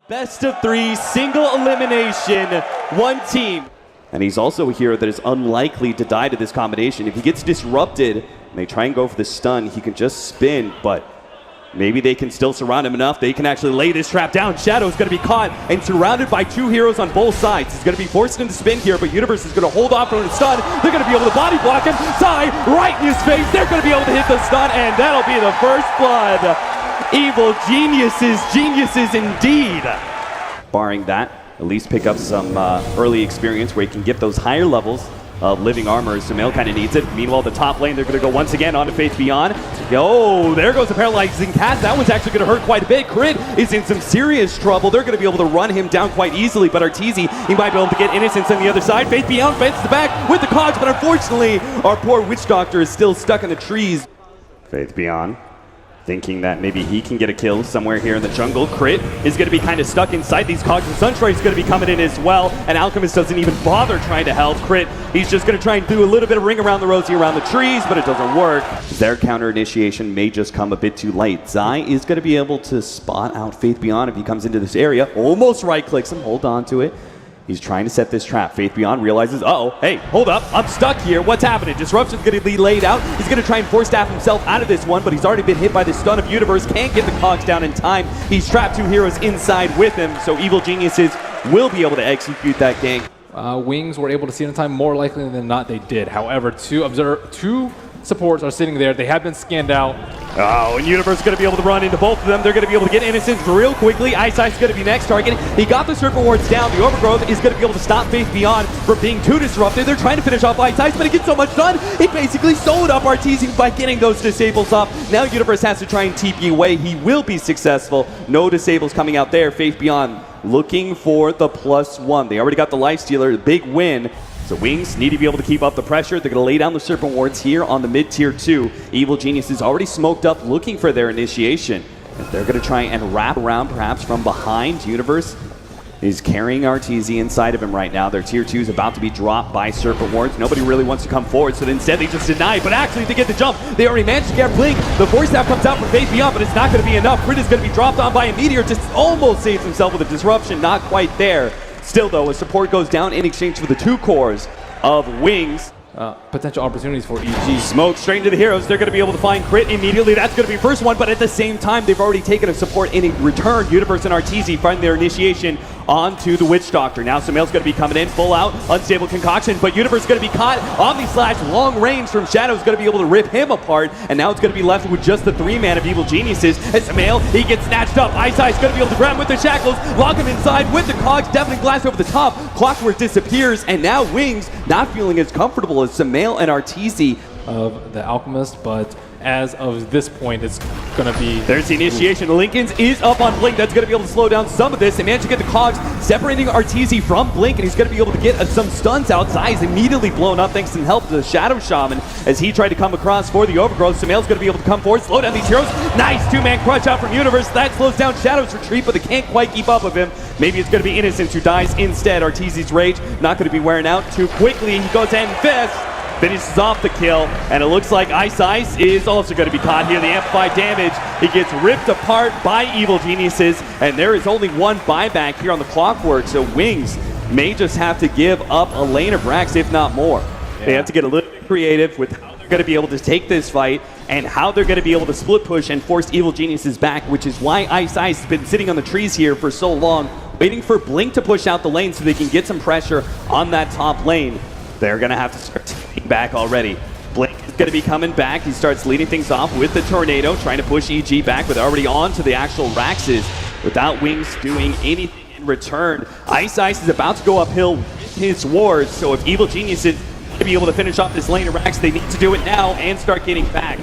Best of 3, single elimination, one team. And he's also a hero that is unlikely to die to this combination. If he gets disrupted and they try and go for the stun, he can just spin, but maybe they can still surround him enough. They can actually lay this trap down. Shadow's going to be caught and surrounded by two heroes on both sides. He's going to be forced into spin here, but Universe is going to hold off from the stun. They're going to be able to body block him. Sai right in his face. They're going to be able to hit the stun, and that'll be the first blood. Evil geniuses indeed. Barring that, at least pick up some early experience where he can get those higher levels of living armor. Sumail kind of needs it. Meanwhile, the top lane, they're going to go once again onto Faith Beyond. Oh, there goes the paralyzing cast. That one's actually going to hurt quite a bit. Crit is in some serious trouble. They're going to be able to run him down quite easily, but Arteezy, he might be able to get Innocence on the other side. Faith Beyond fends the back with the cogs, but unfortunately, our poor Witch Doctor is still stuck in the trees. Faith Beyond thinking that maybe he can get a kill somewhere here in the jungle. Crit is going to be kind of stuck inside these cogs, and Sunstrike is going to be coming in as well, and Alchemist doesn't even bother trying to help. Crit, he's just going to try and do a little bit of ring around the rosy around the trees, but it doesn't work. Their counter initiation may just come a bit too late. Zai is going to be able to spot out Faith Beyond if he comes into this area. Almost right clicks him, hold on to it. He's trying to set this trap. Faith Beyond realizes, uh-oh, hey, hold up, I'm stuck here. What's happening? Disruption's going to be laid out. He's going to try and force staff himself out of this one, but he's already been hit by the stun of Universe. Can't get the cogs down in time. He's trapped two heroes inside with him, so Evil Geniuses will be able to execute that gank. Wings were able to see it in time. More likely than not, they did. However, two supports are sitting there. They have been scanned out. Oh, and Universe is going to be able to run into both of them. They're going to be able to get Innocence real quickly. Eyesight is going to be next target. He got the Serpent Wards down. The Overgrowth is going to be able to stop Faith Beyond from being too disrupted. They're trying to finish off Eyesight, but he gets so much done, he basically soloed up Arteezy by getting those disables off. Now Universe has to try and TP away. He will be successful. No disables coming out there. Faith Beyond looking for the +1. They already got the Lifestealer, big win. So Wings need to be able to keep up the pressure. They're going to lay down the Serpent Wards here on the mid-tier 2. Evil Genius is already smoked up looking for their initiation. If they're going to try and wrap around perhaps from behind, Universe is carrying Arteezy inside of him right now. Their tier 2 is about to be dropped by Serpent Wards. Nobody really wants to come forward, so instead they just deny it. But actually, they get the jump. They already managed to get Blink. The Force Staff comes out from Faith Beyond, but it's not going to be enough. Crit is going to be dropped on by a Meteor. Just almost saves himself with a disruption. Not quite there. Still, though, a support goes down in exchange for the 2 cores of Wings. Potential opportunities for EG. Smoke straight into the heroes. They're going to be able to find Crit immediately. That's going to be first one, but at the same time, they've already taken a support in return. Universe and Arteezy find their initiation onto the Witch Doctor. Now Sumail's going to be coming in full out, unstable concoction, but Universe is going to be caught. Omni Slash, long range from Shadow is going to be able to rip him apart, and now it's going to be left with just the 3-man of Evil Geniuses. And Sumail, he gets snatched up. Eyesight is going to be able to grab him with the shackles, lock him inside with the cogs, deafening blast over the top. Clockwork disappears, and now Wings not feeling as comfortable as Sumail and Arteezy of the Alchemist, but as of this point, it's going to be... There's the initiation. Lincoln's is up on Blink. That's going to be able to slow down some of this. They managed to get the cogs, separating Arteezy from Blink, and he's going to be able to get some stuns out. Zai's immediately blown up thanks to help to the Shadow Shaman as he tried to come across for the Overgrowth. Sumail's going to be able to come forward, slow down these heroes. Nice 2-man crush out from Universe. That slows down Shadow's retreat, but they can't quite keep up with him. Maybe it's going to be Innocence who dies instead. Arteezy's rage not going to be wearing out too quickly. He goes ahead and fists. Finishes off the kill, and it looks like Ice is also going to be caught here. The amplified damage, he gets ripped apart by Evil Geniuses, and there is only one buyback here on the Clockwork, so Wings may just have to give up a lane of racks, if not more. Yeah. They have to get a little bit creative with how they're going to be able to take this fight and how they're going to be able to split push and force Evil Geniuses back, which is why Ice has been sitting on the trees here for so long, waiting for Blink to push out the lane so they can get some pressure on that top lane. They're going to have to start taking back already. Blink is going to be coming back. He starts leading things off with the Tornado, trying to push EG back, but they're already on to the actual Raxes without Wings doing anything in return. Ice is about to go uphill with his wards, so if Evil Genius is going to be able to finish off this lane of Rax, they need to do it now and start getting back.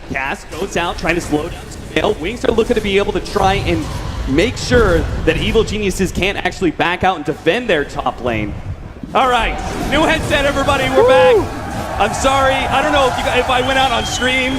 Cass goes out, trying to slow down Sumail. Wings are looking to be able to try and make sure that Evil Geniuses can't actually back out and defend their top lane. All right, new headset, everybody. We're back. I'm sorry. I don't know if I went out on stream.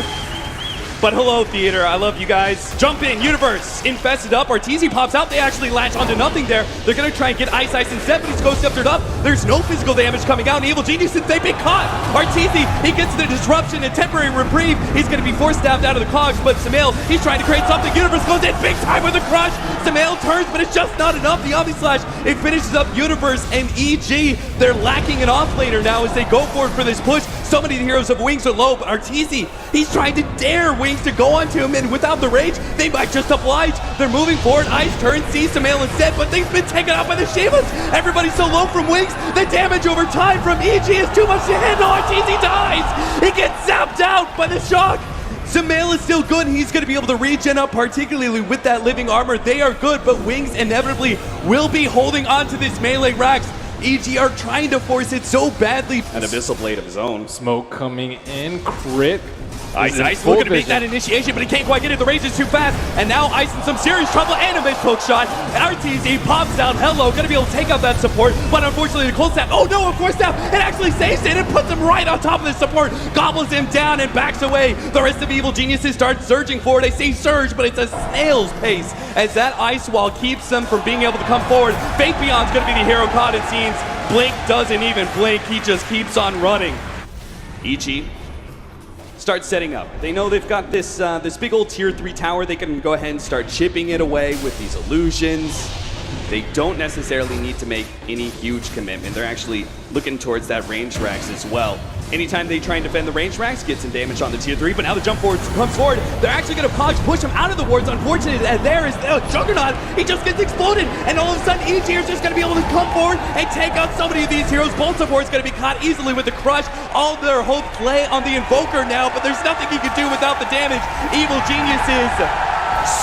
But hello, Theater. I love you guys. Jump in, Universe. Infested up. Arteezy pops out. They actually latch onto nothing there. They're going to try and get Ice instead, but he's Ghost Sceptered up. There's no physical damage coming out. And Evil Geniuses, they've been caught. Arteezy, he gets the disruption and temporary reprieve. He's going to be force stabbed out of the cogs, but Sumail, he's trying to create something. Universe goes in big time with a crush. Sumail turns, but it's just not enough. The Omni Slash, it finishes up Universe and EG. They're lacking an offlaner now as they go forward for this push. So many heroes of Wings are low, but Arteezy, he's trying to dare Wings to go onto him, and without the rage, they might just oblige. They're moving forward. Ice turns, sees Sumail instead, but they've been taken out by the Shivas. Everybody's so low from Wings. The damage over time from EG is too much to handle. Arteezy dies. He gets zapped out by the shock. Sumail is still good, and he's going to be able to regen up, particularly with that living armor. They are good, but Wings inevitably will be holding on to this melee Rax. EG are trying to force it so badly. An Abyssal Blade of his own. Smoke coming in, crit. Ice looking to make that initiation, but he can't quite get it. The rage is too fast, and now Ice in some serious trouble, and a missed hook shot. RTZ pops out. Hello, gonna be able to take out that support, but unfortunately the cold snap, oh no, of course snap, it actually saves it and puts him right on top of the support, gobbles him down and backs away. The rest of Evil Geniuses start surging forward. They say surge, but it's a snail's pace as that ice wall keeps them from being able to come forward. Faith Beyond's gonna be the hero caught, it seems. Blink doesn't even blink, he just keeps on running. EG start setting up. They know they've got this this big old tier 3 tower. They can go ahead and start chipping it away with these illusions. They don't necessarily need to make any huge commitment. They're actually looking towards that range Rax as well. Anytime they try and defend the range Rax, get some damage on the tier 3, but now the jump forward comes forward. They're actually going to push him out of the wards. Unfortunately, there is Juggernaut. He just gets exploded, and all of a sudden, EG is just going to be able to come forward and take out so many of these heroes. Bolt support is going to be caught easily with the crush. All their hope lay on the Invoker now, but there's nothing he can do without the damage. Evil Geniuses,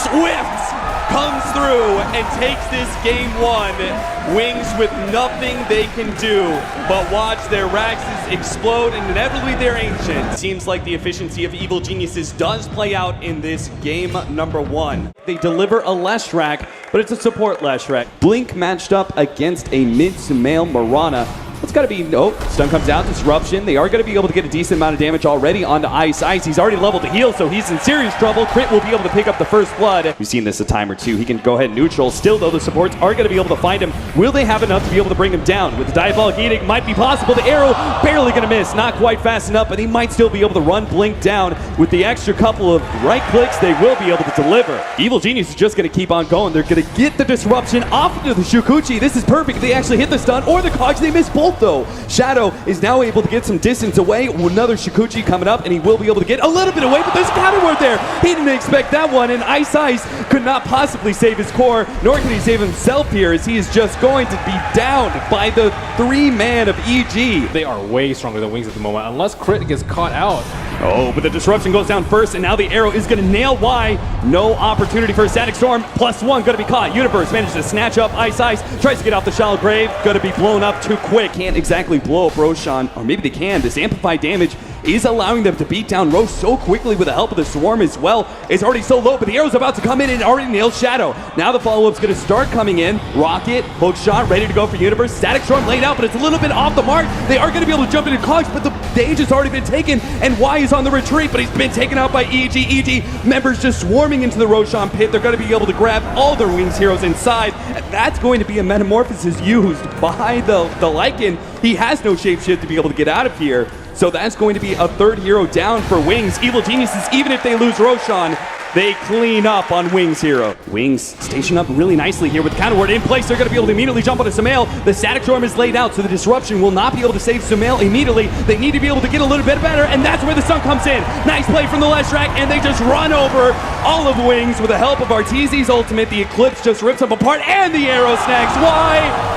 Swift comes through and takes this game 1. Wings with nothing they can do but watch their Raxes explode, and inevitably they're ancient. Seems like the efficiency of Evil Geniuses does play out in this game number 1. They deliver a Leshrac, but it's a support Leshrac. Blink matched up against a mid Sumail Mirana. It's got to be, stun comes out, disruption. They are going to be able to get a decent amount of damage already onto Ice. He's already leveled to heal, so he's in serious trouble. Crit will be able to pick up the first blood. We've seen this a time or two. He can go ahead and neutral. Still, though, the supports are going to be able to find him. Will they have enough to be able to bring him down? With the Diabolic Edict, might be possible. The arrow barely going to miss. Not quite fast enough, but he might still be able to run Blink down. With the extra couple of right clicks, they will be able to deliver. Evil Genius is just going to keep on going. They're going to get the disruption off into the Shukuchi. This is perfect. They actually hit the stun or the cogs. They miss both, though. Shadow is now able to get some distance away. Another Shukuchi coming up, and he will be able to get a little bit away, but there's a counter ward there. He didn't expect that one, and Ice could not possibly save his core, nor can he save himself here, as he is just going to be downed by the 3-man of EG. They are way stronger than Wings at the moment, unless Crit gets caught out. Oh, but the disruption goes down first, and now the arrow is going to nail Y. No opportunity for a Static Storm. +1 going to be caught. Universe manages to snatch up Ice. Tries to get off the shallow grave. Going to be blown up too quick. Can't exactly blow up Roshan, or maybe they can. This amplified damage is allowing them to beat down Rose so quickly with the help of the Swarm as well. It's already so low, but the arrow's about to come in and already nails Shadow. Now the follow-up's going to start coming in. Rocket, hook shot, ready to go for Universe. Static Storm laid out, but it's a little bit off the mark. They are going to be able to jump into cogs, but the stage has already been taken, and Y is on the retreat, but he's been taken out by EG. EG members just swarming into the Roshan pit. They're going to be able to grab all their Wings heroes inside, and that's going to be a Metamorphosis used by the Lycan. He has no shapeshift to be able to get out of here. So that's going to be a 3rd hero down for Wings. Evil Geniuses, even if they lose Roshan, they clean up on Wings hero. Wings station up really nicely here with the counter ward in place. They're going to be able to immediately jump onto Sumail. The Static Storm is laid out, so the disruption will not be able to save Sumail immediately. They need to be able to get a little bit better, and that's where the stun comes in. Nice play from the Leshrac, and they just run over all of Wings with the help of Arteezy's ultimate. The Eclipse just rips them apart, and the arrow snags. Why?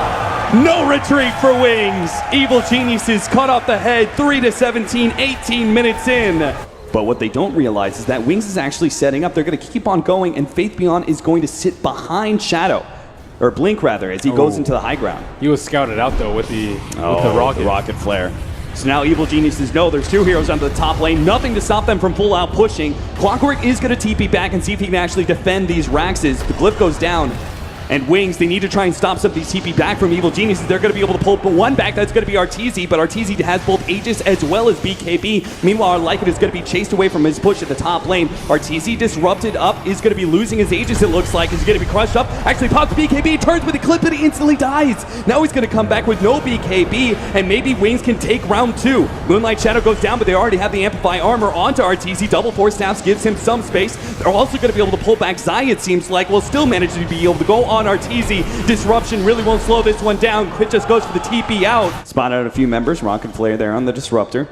No retreat for Wings. Evil Geniuses cut off the head. 3-17, 18 minutes in. But what they don't realize is that Wings is actually setting up. They're going to keep on going, and Faith Beyond is going to sit behind Shadow. Or Blink, rather, as he goes into the high ground. He was scouted out, though, with the rocket flare. So now Evil Geniuses know there's 2 heroes under the top lane. Nothing to stop them from full-out pushing. Clockwork is going to TP back and see if he can actually defend these Raxes. The glyph goes down. And Wings, they need to try and stop some of these TP back from Evil Geniuses. They're going to be able to pull one back. That's going to be RTZ, but RTZ has both Aegis as well as BKB. Meanwhile, Lycan is going to be chased away from his push at the top lane. RTZ disrupted up, is going to be losing his Aegis, it looks like. He's going to be crushed up. Actually pops BKB, turns with a clip, and he instantly dies. Now he's going to come back with no BKB, and maybe Wings can take round 2. Moonlight Shadow goes down, but they already have the Amplify armor onto RTZ. Double Force Staffs gives him some space. They're also going to be able to pull back Zai, it seems like. Will still manage to be able to go on RTZ. Disruption really won't slow this one down. Crit just goes for the TP out. Spot out a few members. Rocket Flare there on the Disruptor.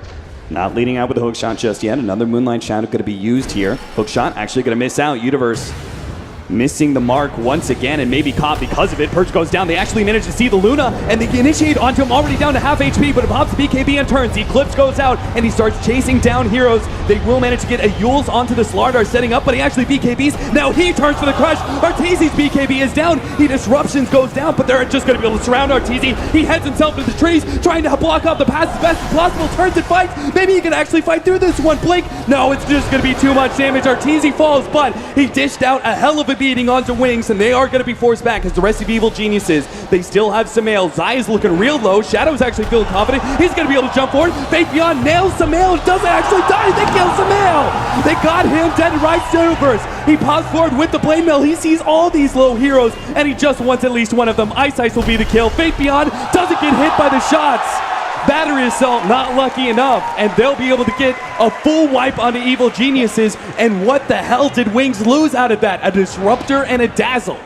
Not leading out with a hookshot just yet. Another Moonlight Shadow going to be used here. Hookshot actually going to miss out. Universe missing the mark once again and maybe caught because of it. Perch goes down. They actually manage to see the Luna and they initiate onto him already down to half HP, but it pops the BKB and turns. Eclipse goes out and he starts chasing down heroes. They will manage to get a Yules onto the Slardar setting up, but he actually BKBs. Now he turns for the crush. Arteezy's BKB is down. He Disruptions goes down, but they're just going to be able to surround Arteezy. He heads himself into the trees, trying to block out the path as best as possible. Turns and fights. Maybe he can actually fight through this one. Blink. No, it's just going to be too much damage. Arteezy falls, but he dished out a hell of a beating onto Wings, and they are going to be forced back as the rest of Evil Geniuses, they still have Samael. Zai is looking real low. Shadow's actually feeling confident. He's going to be able to jump forward. Fake Beyond nails Samael. Doesn't actually die. They kill Samael. They got him dead and right to Universe. He pops forward with the blade mill. He sees all these low heroes, and he just wants at least one of them. Ice will be the kill. Fake Beyond doesn't get hit by the shots. Battery Assault not lucky enough, and they'll be able to get a full wipe onto Evil Geniuses. And what the hell did Wings lose out of that? A Disruptor and a Dazzle.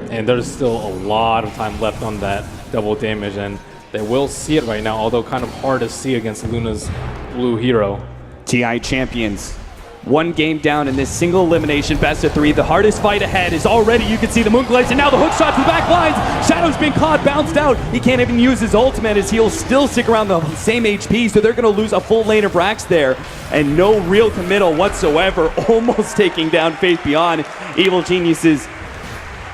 And there's still a lot of time left on that double damage, and they will see it right now, although kind of hard to see against Luna's blue hero. TI champions. One game down in this single elimination, best of 3. The hardest fight ahead is already, you can see the Moonglaze, and now the hook shot to the back lines. Shadow's been caught, bounced out. He can't even use his ultimate as he'll still stick around the same HP, so they're going to lose a full lane of Brax there. And no real committal whatsoever, almost taking down Faith Beyond. Evil Geniuses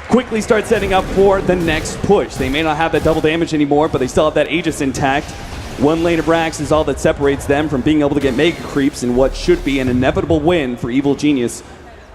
quickly start setting up for the next push. They may not have that double damage anymore, but they still have that Aegis intact. One lane of Brax is all that separates them from being able to get mega creeps in what should be an inevitable win for Evil Genius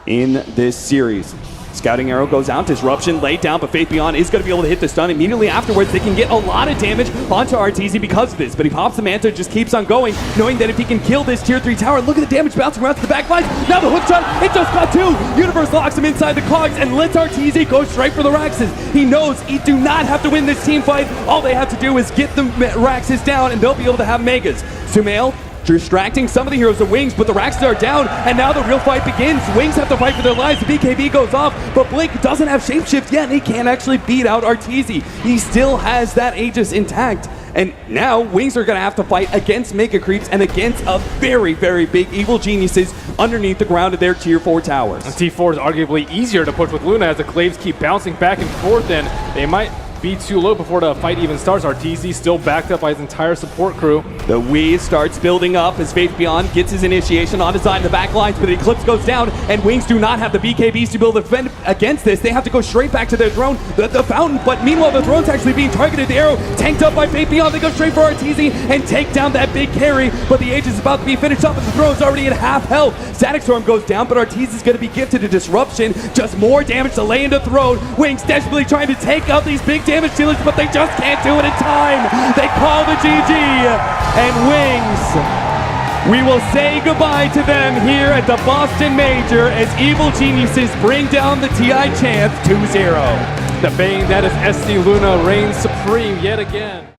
in this series. Scouting Arrow goes out, Disruption laid down, but Faith Beyond is going to be able to hit the stun. Immediately afterwards, they can get a lot of damage onto RTZ because of this, but he pops the Manta, just keeps on going, knowing that if he can kill this tier 3 tower, look at the damage bouncing around to the back lines. Now the hook shot, it just got 2. Universe locks him inside the cogs and lets RTZ go straight for the Raxes. He knows he do not have to win this team fight. All they have to do is get the Raxes down and they'll be able to have Megas. Sumail distracting some of the heroes of Wings, but the Raxes are down, and now the real fight begins. Wings have to fight for their lives. The BKB goes off, but Blink doesn't have Shapeshift yet, and he can't actually beat out Arteezy. He still has that Aegis intact. And now Wings are going to have to fight against Mega Creeps and against a very, very big Evil Geniuses underneath the ground of their tier 4 towers. And T4 is arguably easier to push with Luna as the Claves keep bouncing back and forth, and they might be too low before the fight even starts. RTZ still backed up by his entire support crew. The Wii starts building up as Faith Beyond gets his initiation on his side in the back lines, but the Eclipse goes down, and Wings do not have the BKBs to be able to defend against this. They have to go straight back to their throne, the fountain, but meanwhile the throne's actually being targeted. The arrow tanked up by Faith Beyond. They go straight for RTZ and take down that big carry, but the Aegis is about to be finished up and the throne's already at half health. Static Storm goes down, but RTZ is going to be gifted a Disruption. Just more damage to lay into throne. Wings desperately trying to take out these big damage dealers, but they just can't do it in time. They call the GG, and Wings, we will say goodbye to them here at the Boston Major as Evil Geniuses bring down the TI champs 2-0. The Bane, that is SC Luna, reigns supreme yet again.